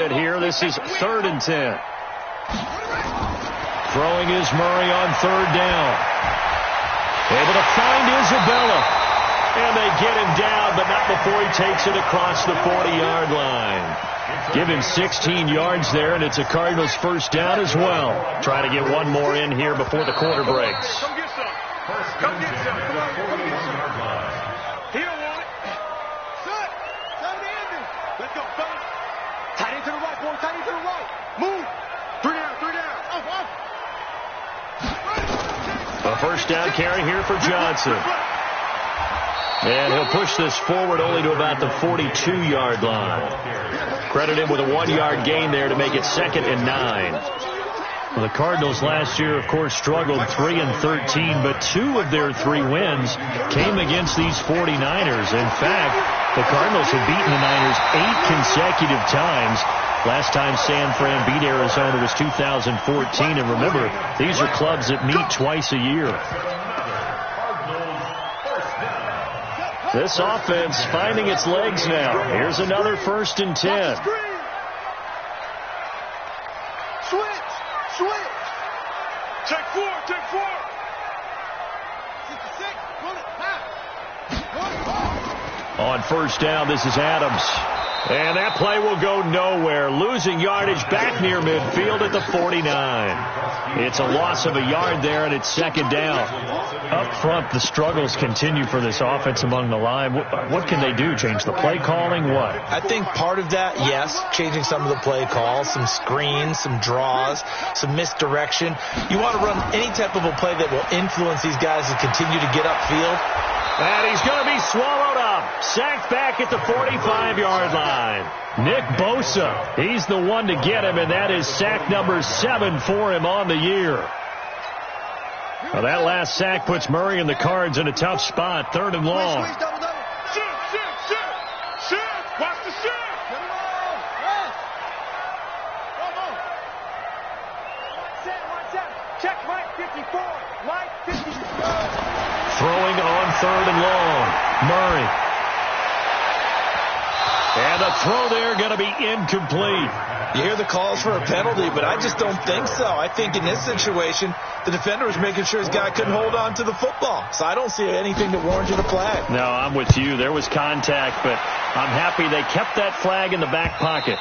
Here, this is 3rd and 10. Throwing is Murray on 3rd down. Able to find Isabella. And they get him down, but not before he takes it across the 40-yard line. Give him 16 yards there, and it's a Cardinals first down as well. Trying to get one more in here before the quarter breaks. Come get some. Come get some. Come on, come get some. He don't want it. Set. Set it in. Let's go, fellas. Tight end to the right, boy. Tight end to the right. Move. 3 down, 3 down. A first down carry here for Johnson. And he'll push this forward only to about the 42-yard line. Credit him with a 1-yard gain there to make it 2nd and 9. Well, the Cardinals last year, of course, struggled 3 and 13, but 2 of their 3 wins came against these 49ers. In fact, the Cardinals have beaten the Niners 8 consecutive times. Last time San Fran beat Arizona was 2014. And remember, these are clubs that meet twice a year. This offense finding its legs now. Here's another 1st and 10. Switch. Switch. Take 4. Take 4. 66. Run it. On first down, this is Adams. And that play will go nowhere. Losing yardage back near midfield at the 49. It's a loss of a yard there, and it's 2nd down. Up front, the struggles continue for this offense among the line. What can they do? Change the play calling? What? I think part of that, yes, changing some of the play calls, some screens, some draws, some misdirection. You want to run any type of a play that will influence these guys to continue to get upfield. And he's going to be swallowed up. Sacked back at the 45-yard line. Nick Bosa, he's the one to get him, and that is sack number 7 for him on the year. Well, that last sack puts Murray and the Cards in a tough spot, 3rd and long. Shift. Watch the shift. Check Mike 54. Mike 54. Throwing on 3rd and long. Murray. And the throw there going to be incomplete. You hear the calls for a penalty, but I just don't think so. I think in this situation, the defender was making sure his guy couldn't hold on to the football. So I don't see anything that warranted a flag. No, I'm with you. There was contact, but I'm happy they kept that flag in the back pocket.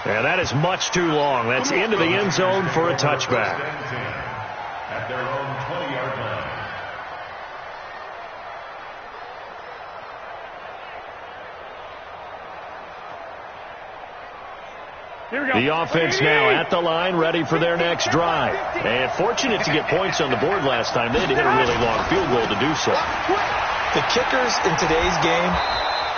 And that is much too long. That's into the end zone for a touchback. At their own 20-yard line. The offense now at the line, ready for their next drive. And fortunate to get points on the board last time. They had to hit a really long field goal to do so. The kickers in today's game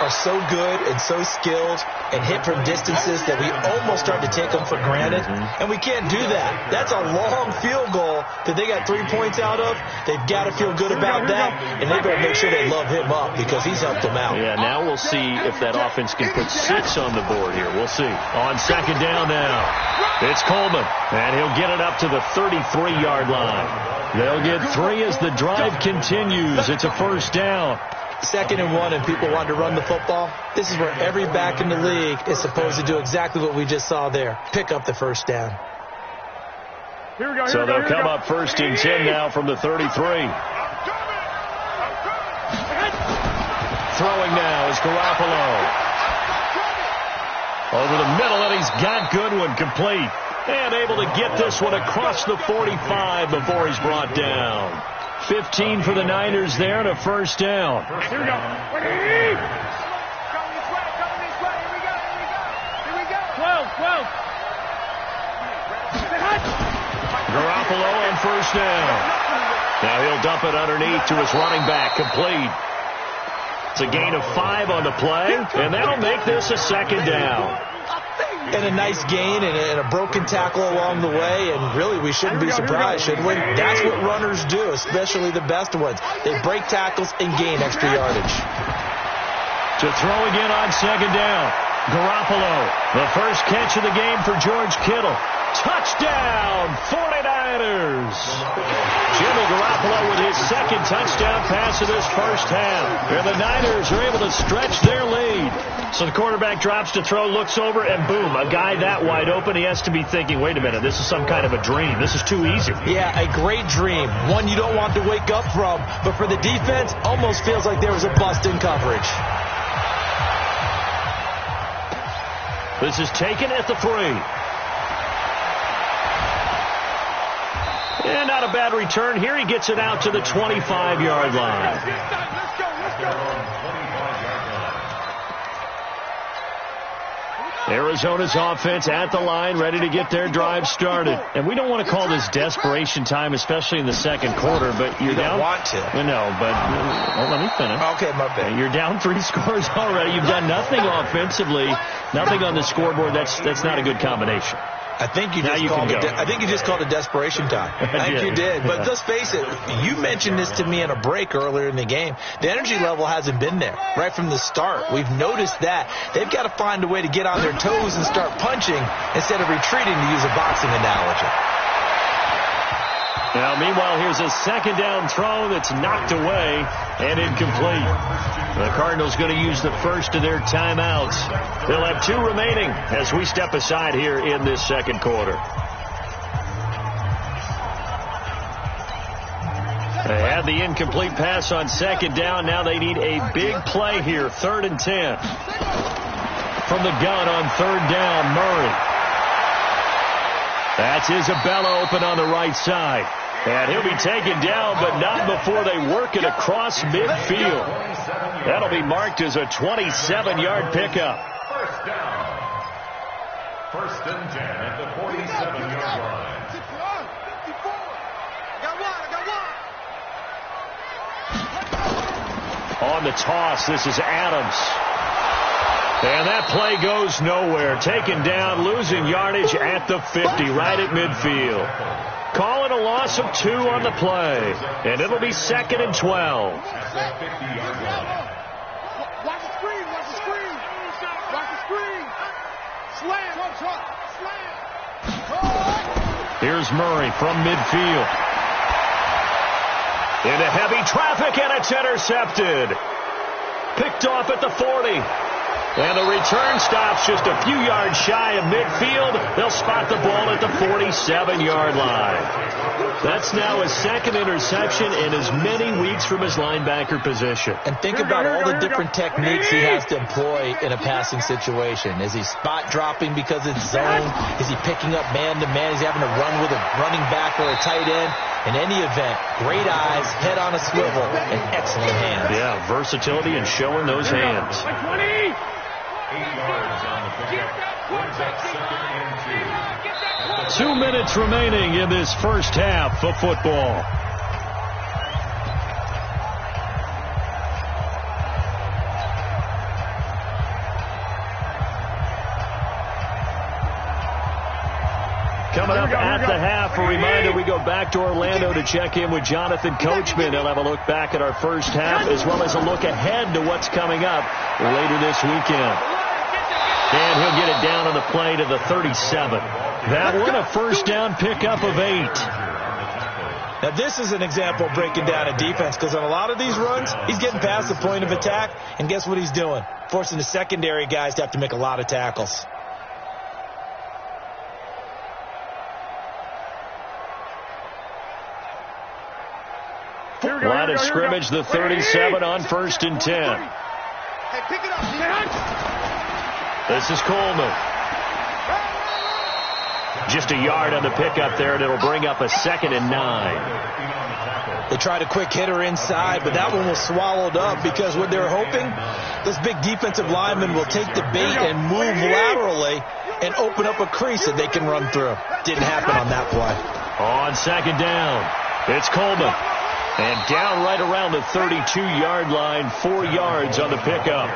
are so good and so skilled and hit from distances that we almost start to take them for granted. And we can't do that. That's a long field goal that they got 3 points out of. They've got to feel good about that, and they better make sure they love him up because he's helped them out. Yeah, now we'll see if that offense can put 6 on the board here. We'll see. On 2nd down now, it's Coleman, and he'll get it up to the 33-yard line. They'll get 3 as the drive continues. It's a first down. 2nd and 1 and people want to run the football. This is where every back in the league is supposed to do exactly what we just saw there. Pick up the first down. So they'll come up 1st and 10 now from the 33. Throwing now is Garoppolo. Over the middle, and he's got Goodwin complete. And able to get this one across the 45 before he's brought down. 15 for the Niners there and a first down. Here we go. Here we go. 12. Garoppolo on first down. Now he'll dump it underneath to his running back, complete. It's a gain of 5 on the play, and that'll make this a 2nd down. And a nice gain and a broken tackle along the way, and really we shouldn't be surprised, should we? That's what runners do, especially the best ones. They break tackles and gain extra yardage. To throw again on 2nd down. Garoppolo, the first catch of the game for George Kittle. Touchdown, 49ers. Jimmy Garoppolo with his second touchdown pass of this first half. And the Niners are able to stretch their lead. So the quarterback drops to throw, looks over, and boom, a guy that wide open. He has to be thinking, wait a minute, this is some kind of a dream. This is too easy. Yeah, a great dream. One you don't want to wake up from. But for the defense, almost feels like there was a bust in coverage. This is taken at the 3. And not a bad return here. He gets it out to the 25-yard line. Let's go. Arizona's offense at the line, ready to get their drive started. And we don't want to call this desperation time, especially in the second quarter, but you're down. You don't want to. No, but let me finish. Okay, my bad. You're down 3 scores already. You've done nothing offensively, nothing on the scoreboard. That's not a good combination. I think you just called it desperation time. I think you did. But let's face it, you mentioned this to me in a break earlier in the game. The energy level hasn't been there right from the start. We've noticed that. They've got to find a way to get on their toes and start punching instead of retreating, to use a boxing analogy. Now, meanwhile, here's a second down throw that's knocked away and incomplete. The Cardinals going to use the first of their timeouts. They'll have 2 remaining as we step aside here in this second quarter. They had the incomplete pass on second down. Now they need a big play here, 3rd and 10. From the gun on 3rd down, Murray. That's Isabella open on the right side. And he'll be taken down, but not before they work it across midfield. That'll be marked as a 27-yard pickup. First down. 1st and 10 at the 47-yard line. On the toss, this is Adams. And that play goes nowhere. Taken down, losing yardage at the 50, right at midfield. Call it a loss of 2 on the play. And it'll be 2nd and 12. Watch the screen. Watch the screen. Slam. Here's Murray from midfield. Into heavy traffic, and it's intercepted. Picked off at the 40. And the return stops just a few yards shy of midfield. They'll spot the ball at the 47-yard line. That's now his 2nd interception in as many weeks from his linebacker position. And think about all the different techniques he has to employ in a passing situation. Is he spot dropping because it's zone? Is he picking up man-to-man? Is he having to run with a running back or a tight end? In any event, great eyes, head on a swivel, and excellent hands. Yeah, versatility and showing those hands. 8 yards on the pickup. Brings up 2nd and 2. 2 minutes remaining in this first half of football. Coming up at the half, a reminder, we go back to Orlando to check in with Jonathan Coachman. He'll have a look back at our first half as well as a look ahead to what's coming up later this weekend. And he'll get it down on the play to the 37. That one, a first down pickup of 8. Now, this is an example of breaking down a defense, because on a lot of these runs, he's getting past the point of attack, and guess what he's doing? Forcing the secondary guys to have to make a lot of tackles. Line of scrimmage, the 37 on 1st and 10. Hey, pick it up. This is Coleman. Just a yard on the pickup there, and it'll bring up a 2nd and 9. They tried a quick hitter inside, but that one was swallowed up because what they're hoping, this big defensive lineman will take the bait and move laterally and open up a crease that they can run through. Didn't happen on that play. On 2nd down, it's Coleman. And down right around the 32-yard line, 4 yards on the pickup.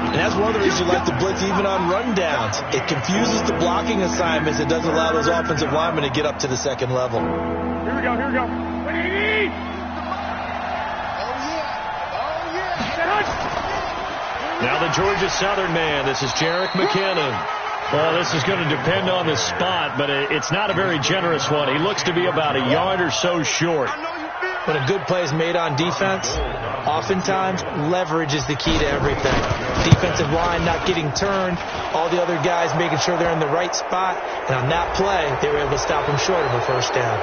And that's one of the reasons you like to blitz even on rundowns. It confuses the blocking assignments. It doesn't allow those offensive linemen to get up to the 2nd level. Here we go. Oh, yeah. Now the Georgia Southern man. This is Jerick McKinnon. Well, this is going to depend on the spot, but it's not a very generous one. He looks to be about a yard or so short. When a good play is made on defense, oftentimes leverage is the key to everything. Defensive line not getting turned, all the other guys making sure they're in the right spot, and on that play, they were able to stop him short of a first down.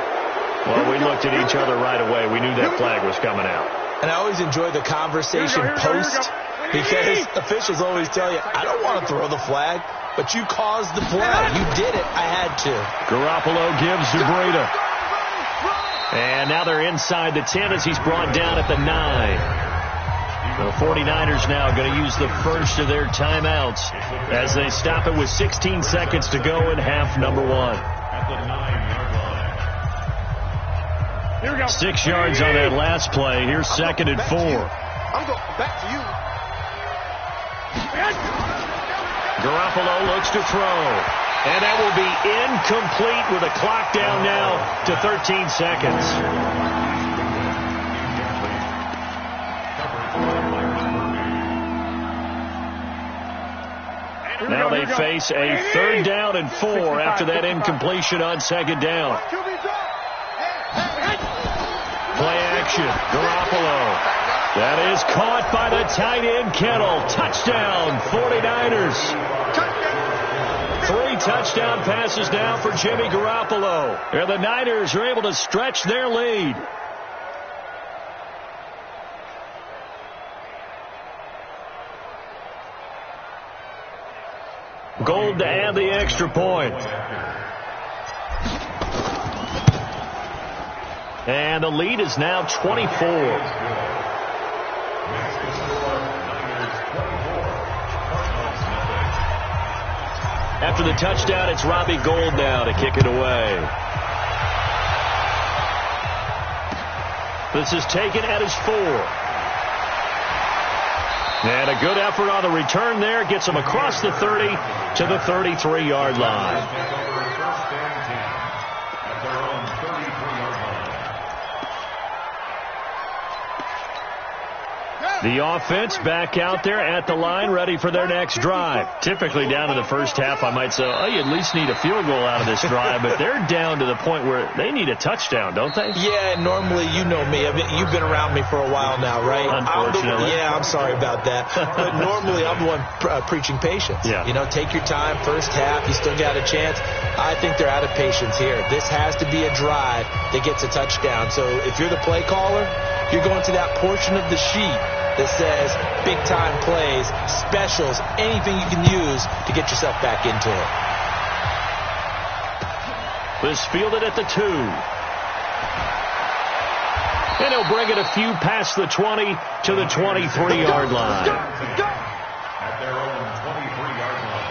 Well, we looked at each other right away. We knew that flag was coming out. And I always enjoy the conversation post, because officials always tell you, I don't want to throw the flag, but you caused the play. You did it. I had to. Garoppolo gives to Breida. And now they're inside the 10 as he's brought down at the 9. The 49ers now going to use the first of their timeouts as they stop it with 16 seconds to go in half number 1. At the 9-yard line. 6 yards on that last play. Here's second and 4. I'm going back to you. Garoppolo looks to throw. And that will be incomplete with a clock down now to 13 seconds. Now they face a 3rd down and 4 after that incompletion on 2nd down. Play action. Garoppolo. That is caught by the tight end, Kittle. Touchdown, 49ers. 3 touchdown passes now for Jimmy Garoppolo. And the Niners are able to stretch their lead. Gold to add the extra point. And the lead is now 24. After the touchdown, it's Robbie Gould now to kick it away. This is taken at his 4. And a good effort on the return there. Gets him across the 30 to the 33-yard line. The offense back out there at the line, ready for their next drive. Typically down to the first half, I might say, oh, you at least need a field goal out of this drive. But they're down to the point where they need a touchdown, don't they? Yeah, normally, you know me. I mean, you've been around me for a while now, right? Unfortunately. I'm sorry about that. But normally, I'm the one preaching patience. Yeah. You know, take your time, first half, you still got a chance. I think they're out of patience here. This has to be a drive that gets a touchdown. So if you're the play caller, you're going to that portion of the sheet that says big-time plays, specials, anything you can use to get yourself back into it. This fielded at the 2. And he'll bring it a few past the 20 to the 23-yard line. At their own 23-yard line.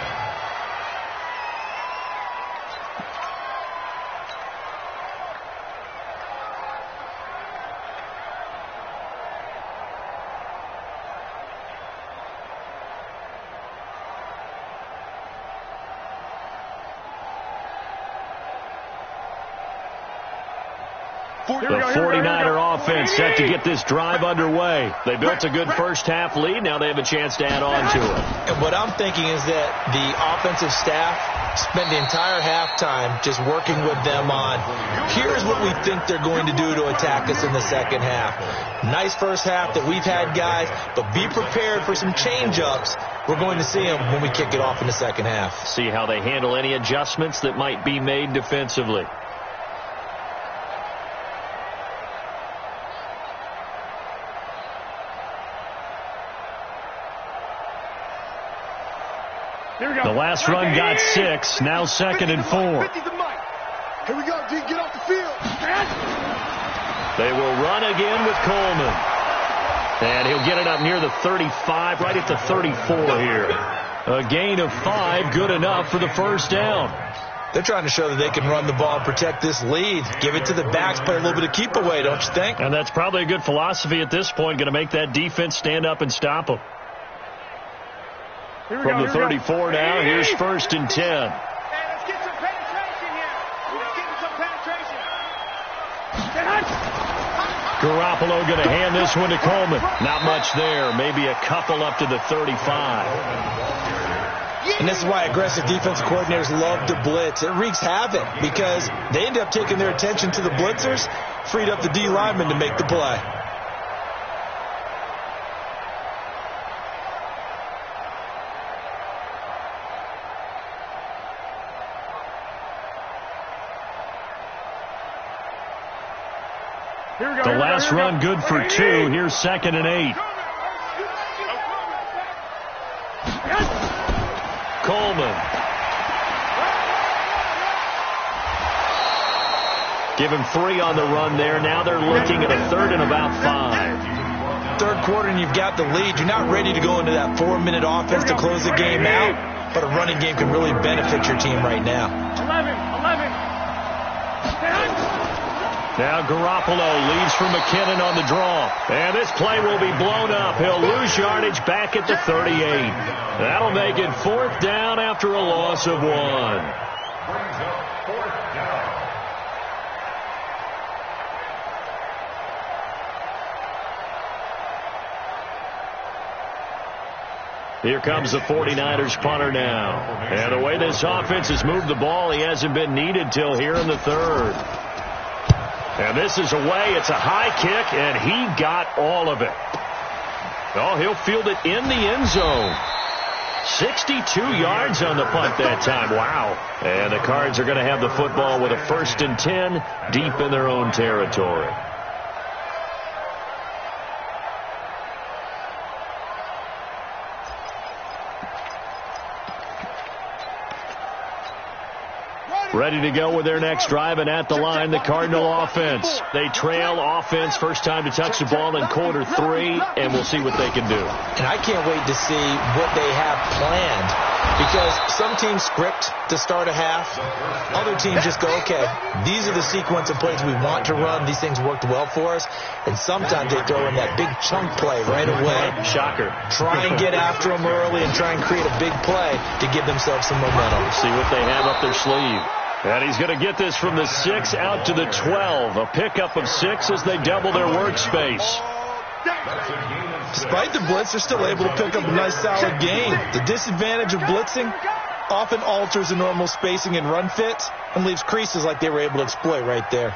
The 49er offense set to get this drive underway. They built a good first half lead. Now they have a chance to add on to it. And what I'm thinking is that the offensive staff spent the entire halftime just working with them on, here's what we think they're going to do to attack us in the second half. Nice first half that we've had, guys, but be prepared for some change-ups. We're going to see them when we kick it off in the second half. See how they handle any adjustments that might be made defensively. The last run got 6. Now 2nd and 4. Here we go, G. Get off the field. They will run again with Coleman. And he'll get it up near the 35, right at the 34 here. A gain of 5, good enough for the first down. They're trying to show that they can run the ball and protect this lead. Give it to the backs, play a little bit of keep away, don't you think? And that's probably a good philosophy at this point, going to make that defense stand up and stop them. From the 34 now, here's 1st and 10. Hey, let's get some penetration here. Let's get some penetration. Garoppolo going to hand this one to Coleman. Not much there. Maybe a couple up to the 35. And this is why aggressive defensive coordinators love to blitz. It wreaks havoc because they end up taking their attention to the blitzers, freed up the D lineman to make the play. The last run good for 2. Here's 2nd and 8. Coleman. Give him 3 on the run there. Now they're looking at a 3rd and about 5. Third quarter and you've got the lead. You're not ready to go into that 4-minute offense to close the game out, but a running game can really benefit your team right now. 11. Now Garoppolo leads from McKinnon on the draw. And this play will be blown up. He'll lose yardage back at the 38. That'll make it 4th down after a loss of 1. Brings up 4th down. Here comes the 49ers punter now. And the way this offense has moved the ball, he hasn't been needed till here in the 3rd. And this is away. It's a high kick, and he got all of it. Oh, he'll field it in the end zone. 62 yards on the punt that time. Wow. And the Cards are going to have the football with a 1st and 10 deep in their own territory. Ready to go with their next drive, and at the line, the Cardinal offense. They trail offense, first time to touch the ball in quarter 3, and we'll see what they can do. And I can't wait to see what they have planned, because some teams script to start a half. Other teams just go, okay, these are the sequence of plays we want to run. These things worked well for us. And sometimes they throw in that big chunk play right away. Shocker. Try and get after them early and try and create a big play to give themselves some momentum. See what they have up their sleeve. And he's going to get this from the 6 out to the 12. A pickup of 6 as they double their workspace. Despite the blitz, they're still able to pick up a nice solid gain. The disadvantage of blitzing often alters the normal spacing and run fits and leaves creases like they were able to exploit right there.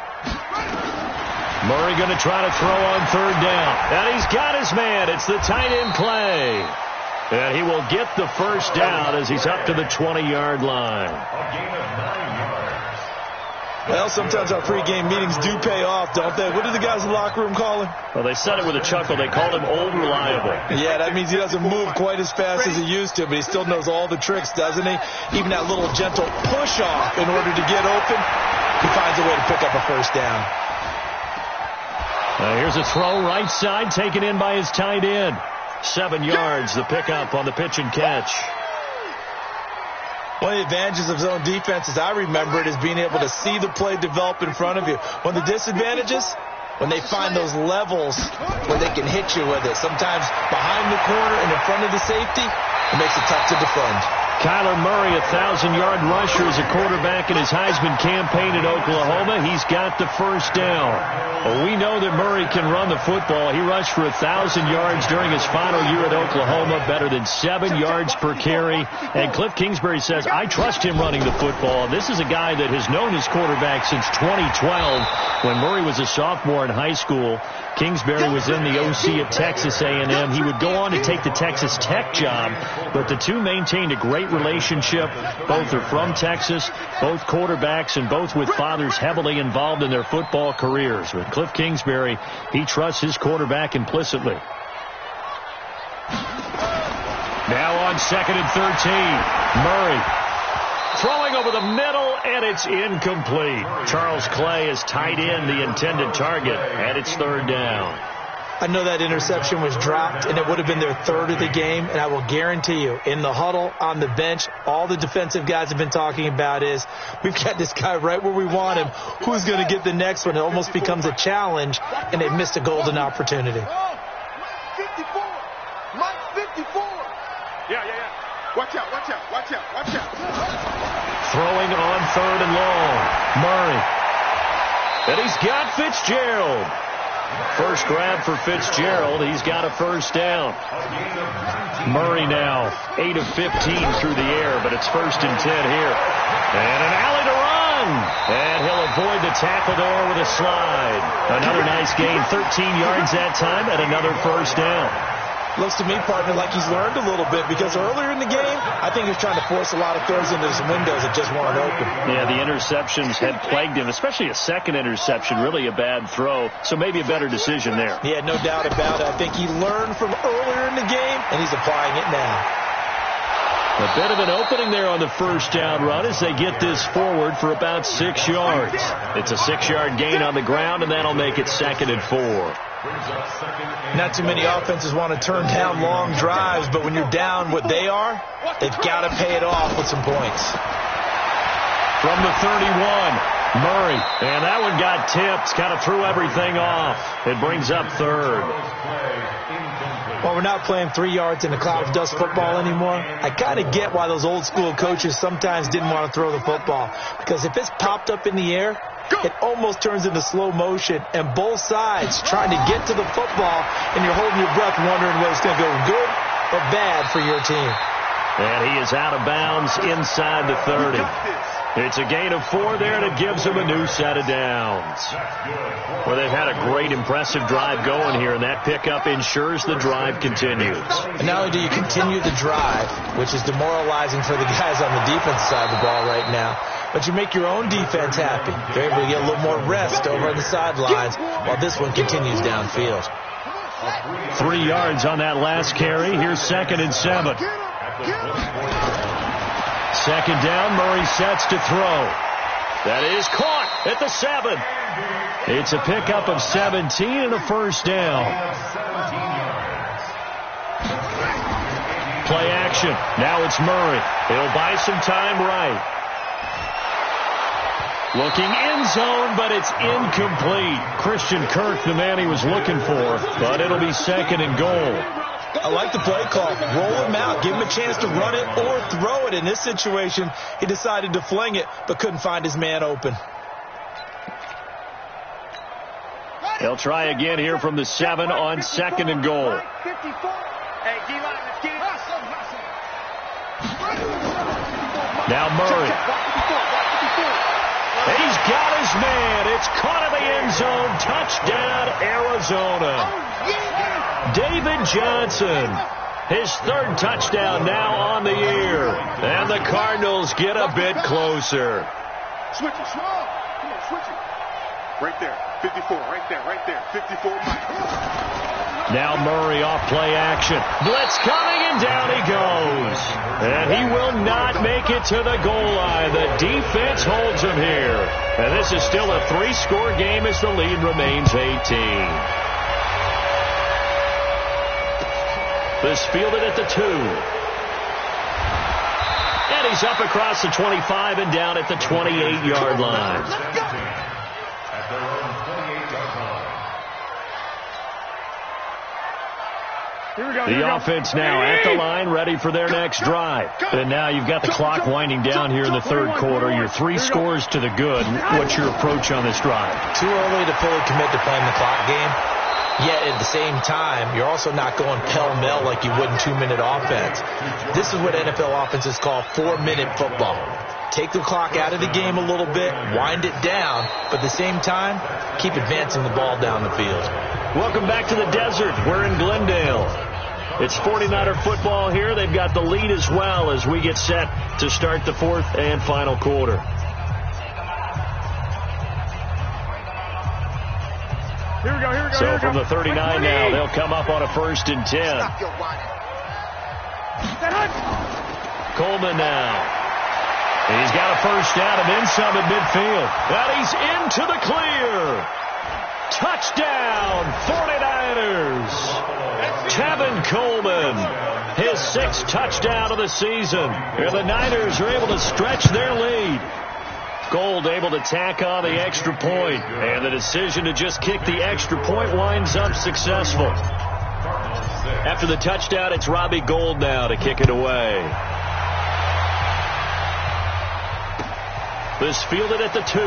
Murray going to try to throw on 3rd down. And he's got his man. It's the tight end play. And he will get the 1st down as he's up to the 20-yard line. A gain of 9 yards. Well, sometimes our pregame meetings do pay off, don't they? What do the guys in the locker room call him? Well, they said it with a chuckle. They called him Old Reliable. Yeah, that means he doesn't move quite as fast as he used to, but he still knows all the tricks, doesn't he? Even that little gentle push-off in order to get open, he finds a way to pick up a 1st down. Here's a throw right side taken in by his tight end. 7 yards, the pickup on the pitch and catch. One of the advantages of zone defense, as I remember it, is being able to see the play develop in front of you. One of the disadvantages, when they find those levels where they can hit you with it. Sometimes behind the corner and in front of the safety, it makes it tough to defend. Kyler Murray, 1,000-yard rusher as a quarterback in his Heisman campaign at Oklahoma. He's got the 1st down. Well, we know that Murray can run the football. He rushed for 1,000 yards during his final year at Oklahoma, better than 7 yards per carry. And Cliff Kingsbury says, I trust him running the football. This is a guy that has known his quarterback since 2012 when Murray was a sophomore in high school. Kingsbury was in the OC at Texas A&M. He would go on to take the Texas Tech job, but the two maintained a great relationship. Both are from Texas, both quarterbacks, and both with fathers heavily involved in their football careers. With Cliff Kingsbury, he trusts his quarterback implicitly. Now on 2nd and 13, Murray throwing over the middle, and it's incomplete. Charles Clay is tied in the intended target, and it's 3rd down. I know that interception was dropped, and it would have been their 3rd of the game, and I will guarantee you, in the huddle, on the bench, all the defensive guys have been talking about is, we've got this guy right where we want him. Who's going to get the next one? It almost becomes a challenge, and they've missed a golden opportunity. 54. Mike 54. Yeah. Watch out. Throwing on 3rd and long. Murray. And he's got Fitzgerald. First grab for Fitzgerald. He's got a first down. Murray now 8 of 15 through the air, but it's 1st and 10 here. And an alley to run. And he'll avoid the tackle there with a slide. Another nice gain, 13 yards that time, and another first down. Looks to me, partner, like he's learned a little bit, because earlier in the game, I think he was trying to force a lot of throws into his windows that just weren't open. Yeah, the interceptions had plagued him, especially a second interception, really a bad throw, so maybe a better decision there. Yeah, no doubt about it. I think he learned from earlier in the game, and he's applying it now. A bit of an opening there on the first down run as they get this forward for about 6 yards. It's a 6-yard gain on the ground, and that'll make it 2nd and 4. Not too many offenses want to turn down long drives, but when you're down what they are, they've got to pay it off with some points. From the 31, Murray, and that one got tipped, kind of threw everything off. It brings up 3rd. Well, we're not playing 3 yards in a cloud of dust football anymore. I kind of get why those old school coaches sometimes didn't want to throw the football, because if it's popped up in the air, it almost turns into slow motion, and both sides trying to get to the football, and you're holding your breath wondering whether it's going to go good or bad for your team. And he is out of bounds inside the 30. It's a gain of 4 there, and it gives them a new set of downs. Well, they've had a great, impressive drive going here, and that pickup ensures the drive continues. And not only do you continue the drive, which is demoralizing for the guys on the defense side of the ball right now, but you make your own defense happy. They're able to get a little more rest over on the sidelines while this one continues downfield. 3 yards on that last carry. Here's 2nd and 7. 2nd down, Murray sets to throw. That is caught at the 7. It's a pickup of 17 and a first down. Play action. Now it's Murray. He'll buy some time right. Looking end zone, but it's incomplete. Christian Kirk, the man he was looking for, but it'll be 2nd and goal. I like the play call. Roll him out. Give him a chance to run it or throw it. In this situation, he decided to fling it, but couldn't find his man open. They'll try again here from the 7 on 2nd and goal. Now Murray. He's got his man. It's caught in the end zone. Touchdown, Arizona. David Johnson, his 3rd touchdown now on the year. And the Cardinals get a bit closer. Switch it, small. Come on, switch it. Right there, 54, right there, 54. Now Murray off play action. Blitz coming, and down he goes. And he will not make it to the goal line. The defense holds him here. And this is still a 3-score game as the lead remains 18. This fielded at the 2. And he's up across the 25 and down at the 28-yard line. The offense now at the line, ready for their next drive. And now you've got the clock winding down here in the 3rd quarter. You're 3 scores to the good. What's your approach on this drive? Too early to fully commit to playing the clock game. Yet at the same time, you're also not going pell-mell like you would in 2-minute offense. This is what NFL offenses call 4-minute football. Take the clock out of the game a little bit, wind it down, but at the same time, keep advancing the ball down the field. Welcome back to the desert. We're in Glendale. It's 49er football here. They've got the lead as well as we get set to start the 4th and final quarter. Here we go. So from the 39 now, they'll come up on a 1st and 10. Coleman now. He's got a first down and then some at midfield. And he's into the clear. Touchdown, 49ers. Tevin Coleman, his 6th touchdown of the season. And the Niners are able to stretch their lead. Gold able to tack on the extra point. And the decision to just kick the extra point winds up successful. After the touchdown, it's Robbie Gould now to kick it away. This fielded at the 2.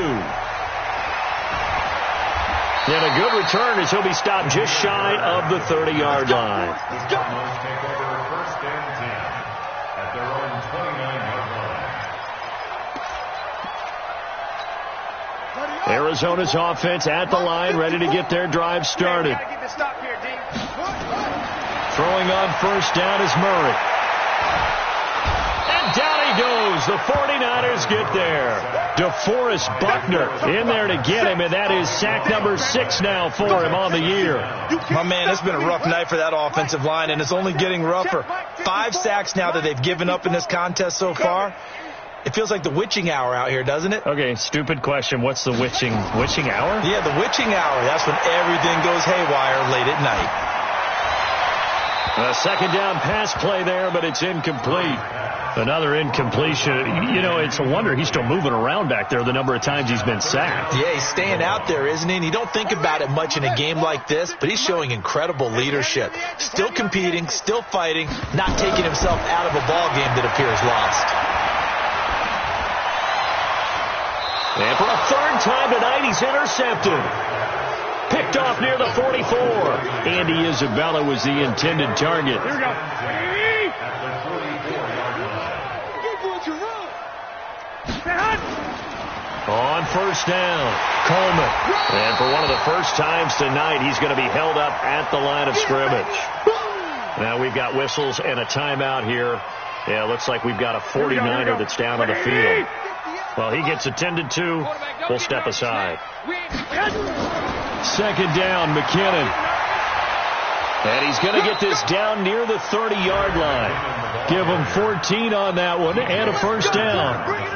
And a good return as he'll be stopped just shy of the 30-yard line. Arizona's offense at the line, ready to get their drive started. Throwing on first down is Murray. And down he goes. The 49ers get there. DeForest Buckner in there to get him, and that is sack number 6 now for him on the year. My man, it's been a rough night for that offensive line, and it's only getting rougher. 5 sacks now that they've given up in this contest so far. It feels like the witching hour out here, doesn't it? Okay, stupid question. What's the witching hour? Yeah, the witching hour. That's when everything goes haywire late at night. A second down pass play there, but it's incomplete. Another incompletion. You know, it's a wonder he's still moving around back there the number of times he's been sacked. Yeah, he's staying out there, isn't he? And you don't think about it much in a game like this, but he's showing incredible leadership. Still competing, still fighting, not taking himself out of a ball game that appears lost. And for a third time tonight, he's intercepted. Picked off near the 44. Andy Isabella was the intended target. Here we go. On first down, Coleman. And for one of the first times tonight, he's going to be held up at the line of scrimmage. Now we've got whistles and a timeout here. Yeah, looks like we've got a 49er that's down on the field. Well, he gets attended to. We'll step aside. Second down, McKinnon. And he's going to get this down near the 30-yard line. Give him 14 on that one and a first down.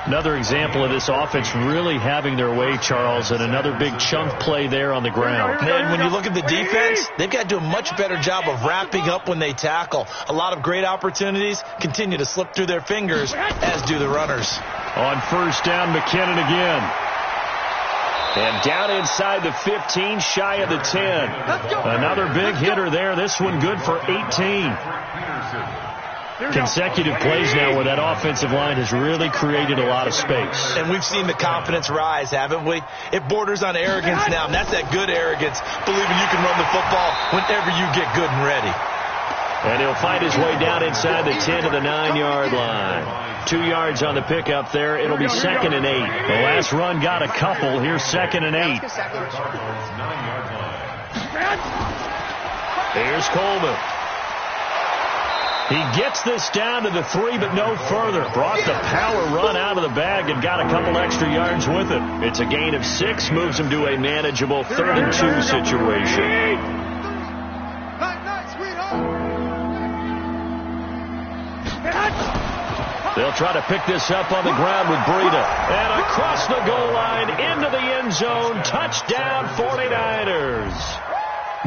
Another example of this offense really having their way, Charles, and another big chunk play there on the ground. Man, when you look at the defense, they've got to do a much better job of wrapping up when they tackle. A lot of great opportunities continue to slip through their fingers, as do the runners. On first down, McKinnon again. And down inside the 15, shy of the 10. Another big hitter there. This one good for 18. Consecutive plays now where that offensive line has really created a lot of space. And we've seen the confidence rise, haven't we? It borders on arrogance now, and that's that good arrogance, believing you can run the football whenever you get good and ready. And he'll find his way down inside the 10 to the 9-yard line. 2 yards on the pickup there. It'll be 2nd and 8. The last run got a couple. Here's 2nd and 8. Here's Coleman. He gets this down to the 3, but no further. Brought the power run out of the bag and got a couple extra yards with it. It's a gain of 6, moves him to a manageable 3rd and 2 situation. They'll try to pick this up on the ground with Breida. And across the goal line, into the end zone. Touchdown, 49ers.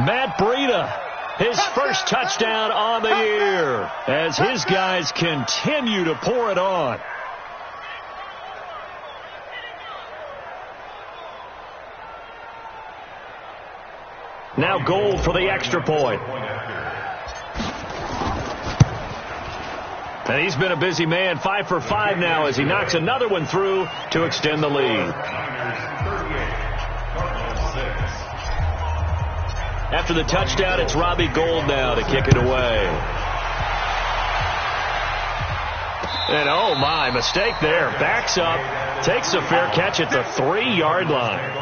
Matt Breida, his first touchdown on the year, as his guys continue to pour it on. Now Gold for the extra point. And he's been a busy man, 5 for 5 now as he knocks another one through to extend the lead. After the touchdown, it's Robbie Gould now to kick it away. And oh my, mistake there. Backs up, takes a fair catch at the 3-yard line.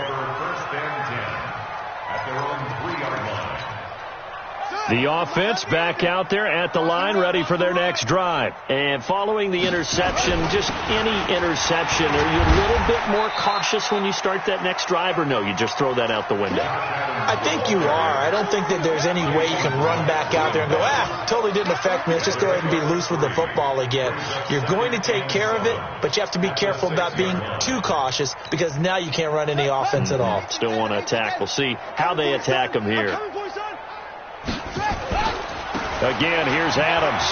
The offense back out there at the line, ready for their next drive. And following the interception, just any interception, are you a little bit more cautious when you start that next drive, or no, you just throw that out the window? I think you are. I don't think that there's any way you can run back out there and go, totally didn't affect me. Let's just go ahead and be loose with the football again. You're going to take care of it, but you have to be careful about being too cautious because now you can't run any offense at all. Still want to attack. We'll see how they attack them here. Again, here's Adams.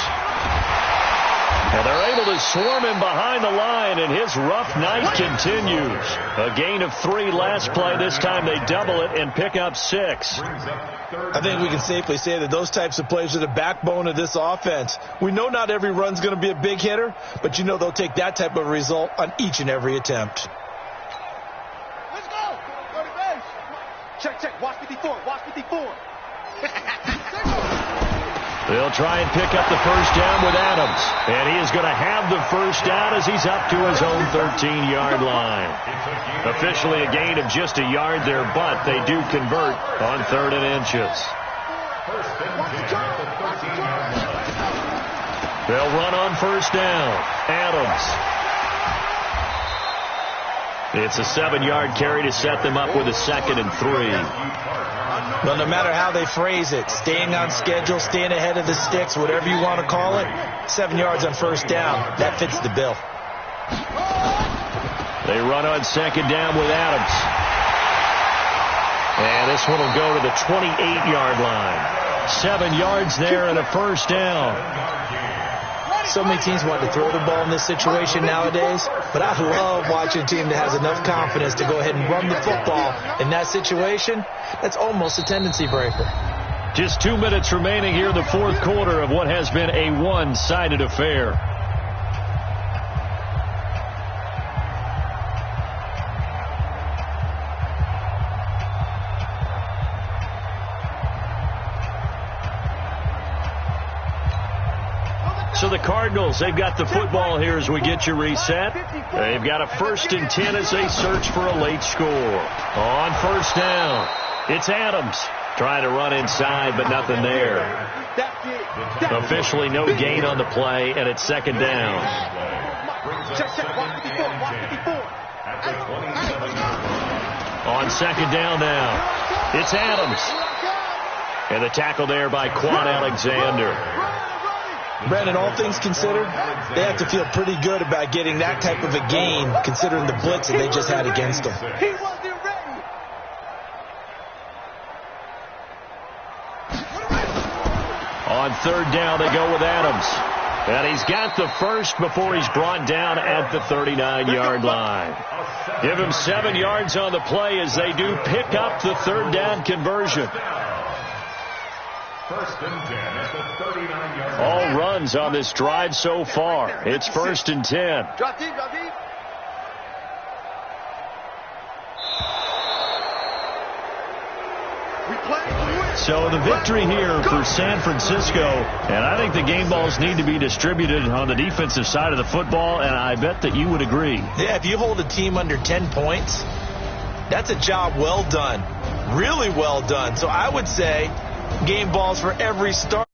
And they're able to swarm him behind the line, and his rough night continues. A gain of 3 last play. This time they double it and pick up 6. I think we can safely say that those types of plays are the backbone of this offense. We know not every run's going to be a big hitter, but you know they'll take that type of result on each and every attempt. Let's go. Go to base. Check, check. Watch 54. Watch 54. They'll try and pick up the first down with Adams. And he is going to have the first down as he's up to his own 13-yard line. Officially a gain of just a yard there, but they do convert on 3rd and inches. They'll run on first down. Adams. It's a 7-yard carry to set them up with a 2nd and 3. Well, no matter how they phrase it, staying on schedule, staying ahead of the sticks, whatever you want to call it, 7 yards on first down, that fits the bill. They run on 2nd down with Adams. And this one will go to the 28-yard line. 7 yards there and a first down. So many teams want to throw the ball in this situation nowadays, but I love watching a team that has enough confidence to go ahead and run the football in that situation. That's almost a tendency breaker. Just 2 minutes remaining here in the 4th quarter of what has been a one-sided affair. So the Cardinals, they've got the football here as we get you reset. They've got a 1st and 10 as they search for a late score. On first down, it's Adams trying to run inside, but nothing there. Officially no gain on the play, and it's 2nd down. On 2nd down now, it's Adams. And the tackle there by Quan Alexander. Brandon, all things considered, they have to feel pretty good about getting that type of a gain, considering the blitz that they just had against them. He wasn't ready. On 3rd down, they go with Adams. And he's got the first before he's brought down at the 39-yard line. Give him 7 yards on the play as they do pick up the 3rd down conversion. 1st and 10 at the 39-yard line. All runs on this drive so far. It's 1st and 10. Drop deep, drop deep. So the victory here for San Francisco, and I think the game balls need to be distributed on the defensive side of the football, and I bet that you would agree. Yeah, if you hold a team under 10 points, that's a job well done. Really well done. So I would say game balls for every start.